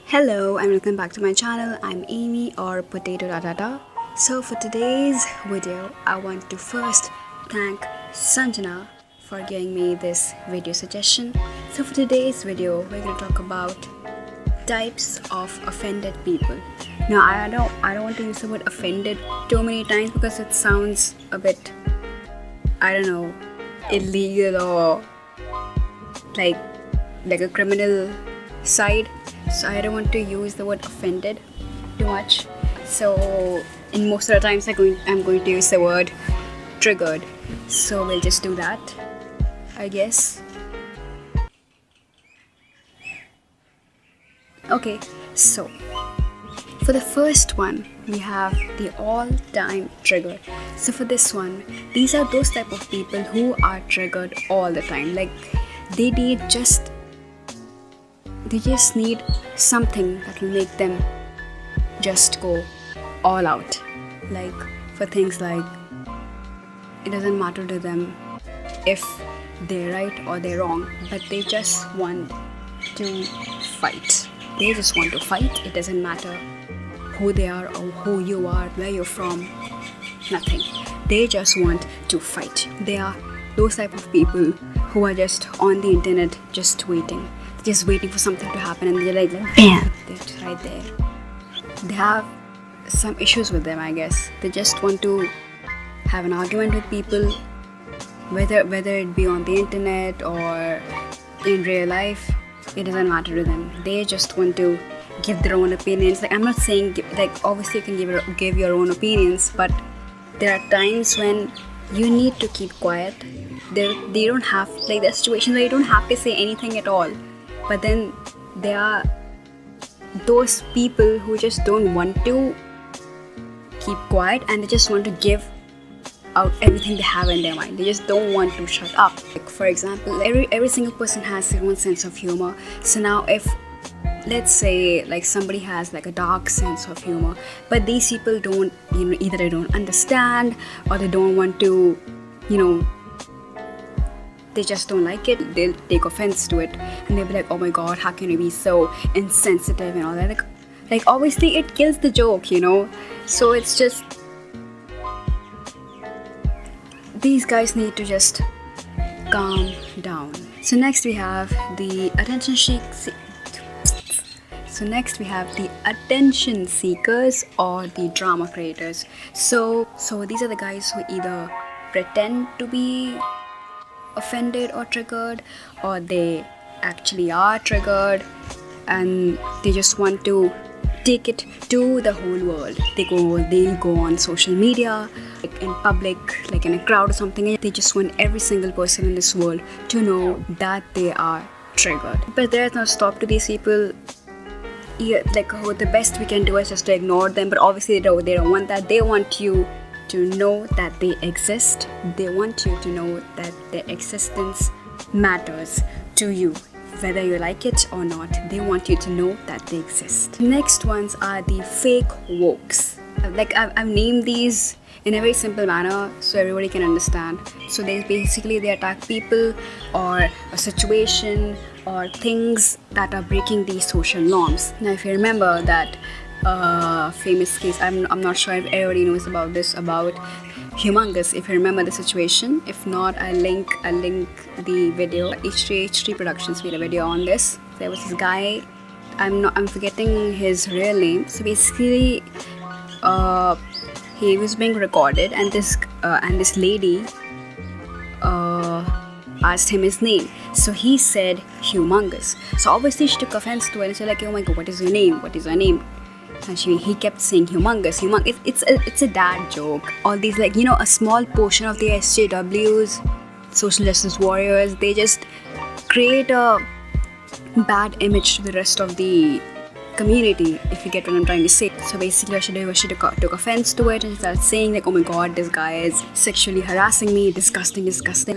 Hello and welcome back to my channel. I'm Amy or Potatotatata. So for today's video, I want to first thank Sanjana for giving me this video suggestion. So for today's video, we're going to talk about types of offended people. Now I don't want to use the word offended too many times because it sounds a bit, illegal or like a criminal side. So I don't want to use the word offended too much. So in most of the times I'm going to use the word triggered. So we'll just do that, I guess. Okay, so for the first one, we have the all-time trigger. So for this one, these are those type of people who are triggered all the time. Like they just need something that will make them just go all out. Like for things like, it doesn't matter to them if they're right or they're wrong, but they just want to fight. They just want to fight. It doesn't matter who they are or who you are, where you're from, nothing. They just want to fight. They are those type of people who are just on the internet just waiting for something to happen, and they're like bam, they're right there. They have some issues with them, I guess. They just want to have an argument with people, whether it be on the internet or in real life. It doesn't matter to them. They just want to give their own opinions. Like I'm not saying obviously you can give your own opinions, but there are times when you need to keep quiet. They don't have there are situations where you don't have to say anything at all. But then there are those people who just don't want to keep quiet, and they just want to give out everything they have in their mind. They just don't want to shut up. Like for example, every single person has their own sense of humor. So now if let's say like somebody has like a dark sense of humor, but these people don't, either they don't understand or they don't want to, they just don't like it. They'll take offense to it and they'll be like, oh my god, how can you be so insensitive and all that. Like obviously it kills the joke, So it's just, these guys need to just calm down. So next we have the attention seekers or the drama creators. So these are the guys who either pretend to be offended or triggered, or they actually are triggered and they just want to take it to the whole world. They'll go on social media, like in public, like in a crowd or something, and they just want every single person in this world to know that they are triggered. But there's no stop to these people. The best we can do is just to ignore them, but obviously they don't want that. They want you to know that they exist. They want you to know that their existence matters to you, whether you like it or not. They want you to know that they exist. Next ones are the fake wokes. I've named these in a very simple manner so everybody can understand. So they attack people or a situation or things that are breaking these social norms. Now if you remember that famous case, I'm not sure if everybody knows about Humongous, if you remember the situation. If not, I'll link the video. H3 Productions made a video on this. There was this guy, I'm forgetting his real name. So basically he was being recorded, and this lady asked him his name. So he said Humongous. So obviously she took offense to it and said like, oh my god, what is your name? And he kept saying humongous. It's a dad joke. All these a small portion of the SJWs, social justice warriors, they just create a bad image to the rest of the community, if you get what I'm trying to say. So basically she took offense to it and started saying like, oh my god, this guy is sexually harassing me, disgusting.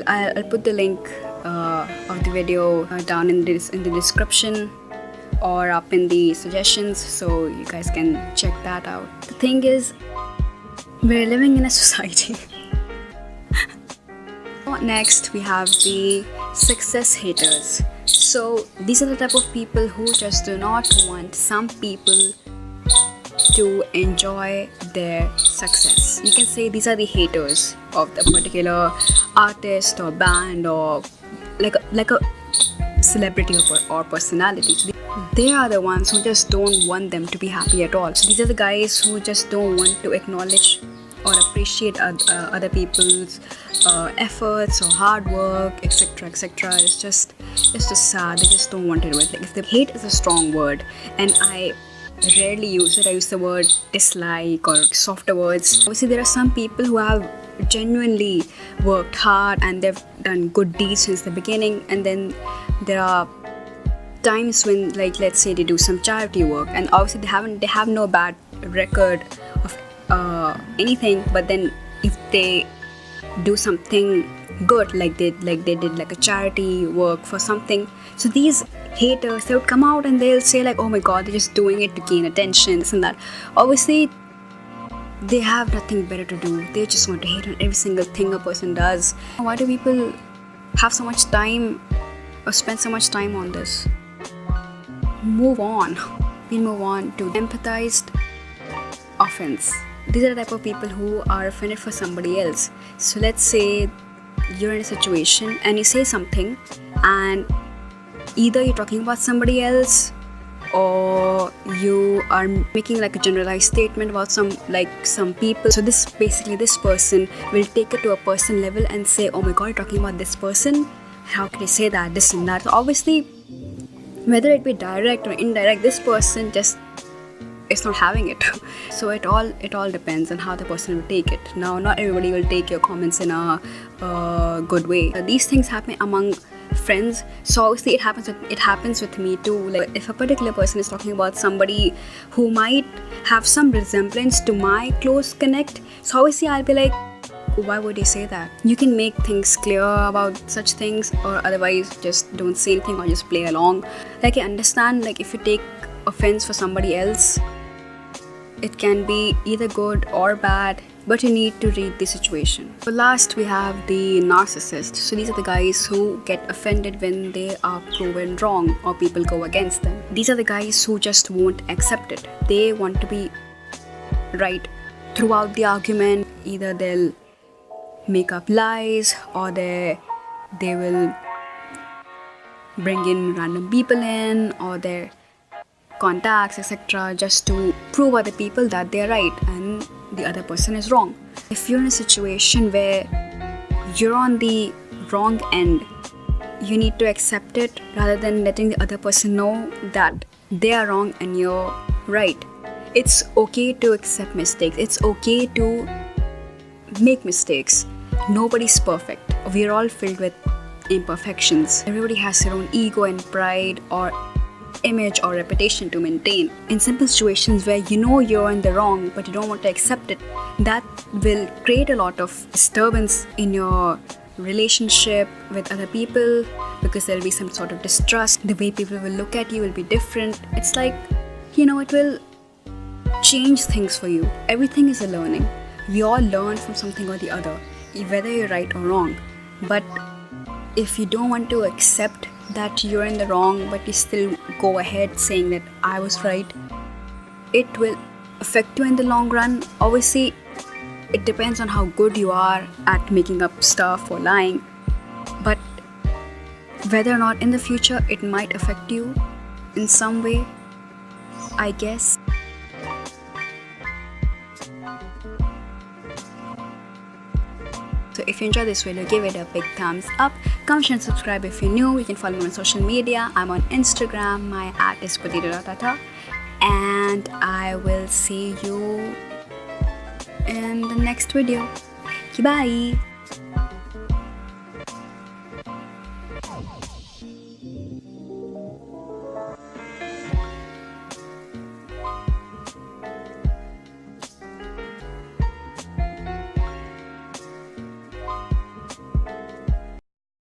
I'll put the link of the video down in the description or up in the suggestions, so you guys can check that out. The thing is, we're living in a society. Next we have the success haters. So these are the type of people who just do not want some people to enjoy their success. You can say these are the haters of the particular artist or band or like a celebrity or personality. They are the ones who just don't want them to be happy at all. So these are the guys who just don't want to acknowledge or appreciate other people's efforts or hard work, etc. It's just sad. They just don't want to do it. Like, if the hate is a strong word, and I rarely use it. I use the word dislike or softer words. Obviously, there are some people who have genuinely worked hard and they've done good deeds since the beginning, and then there are times when, like, let's say they do some charity work, and obviously they have no bad record of anything, but then if they do something good, like they did like a charity work for something, so these haters, they would come out and they'll say like, oh my god, they're just doing it to gain attention, this and that. Obviously they have nothing better to do. They just want to hate on every single thing a person does. Why do people have so much time or spend so much time on this? Move on. We move on to empathized offense. These are the type of people who are offended for somebody else. So let's say you're in a situation and you say something, and either you're talking about somebody else or you are making like a generalized statement about some people. So this person will take it to a person level and say, oh my god, you're talking about this person, how can you say that, this and that. So obviously, whether it be direct or indirect, this person just is not having it. So it all depends on how the person will take it. Now, not everybody will take your comments in a good way. These things happen among friends, so obviously it happens with me too. Like, if a particular person is talking about somebody who might have some resemblance to my close connect, so obviously I'll be like, why would you say that? You can make things clear about such things, or otherwise just don't say anything or just play along. Like, I understand, like, if you take offense for somebody else, it can be either good or bad, but you need to read the situation. So last, we have the narcissists. So these are the guys who get offended when they are proven wrong or people go against them. These are the guys who just won't accept it. They want to be right throughout the argument. Either they'll make up lies, or they will bring in random people in, or their contacts, etc., just to prove other people that they're right and the other person is wrong. If you're in a situation where you're on the wrong end, you need to accept it rather than letting the other person know that they are wrong and you're right. It's okay to accept mistakes. It's okay to make mistakes. Nobody's perfect. We're all filled with imperfections. Everybody has their own ego and pride or image or reputation to maintain. In simple situations where you know you're in the wrong but you don't want to accept it, that will create a lot of disturbance in your relationship with other people, because there'll be some sort of distrust. The way people will look at you will be different. It's like, it will change things for you. Everything is a learning. We all learn from something or the other, whether you're right or wrong. But if you don't want to accept that you're in the wrong, but you still go ahead saying that I was right, it will affect you in the long run. Obviously, it depends on how good you are at making up stuff or lying, but whether or not in the future it might affect you in some way, I guess. So if you enjoyed this video, give it a big thumbs up. Comment, share and subscribe if you're new. You can follow me on social media. I'm on Instagram. My @ is Potatotatata. And I will see you in the next video. Bye.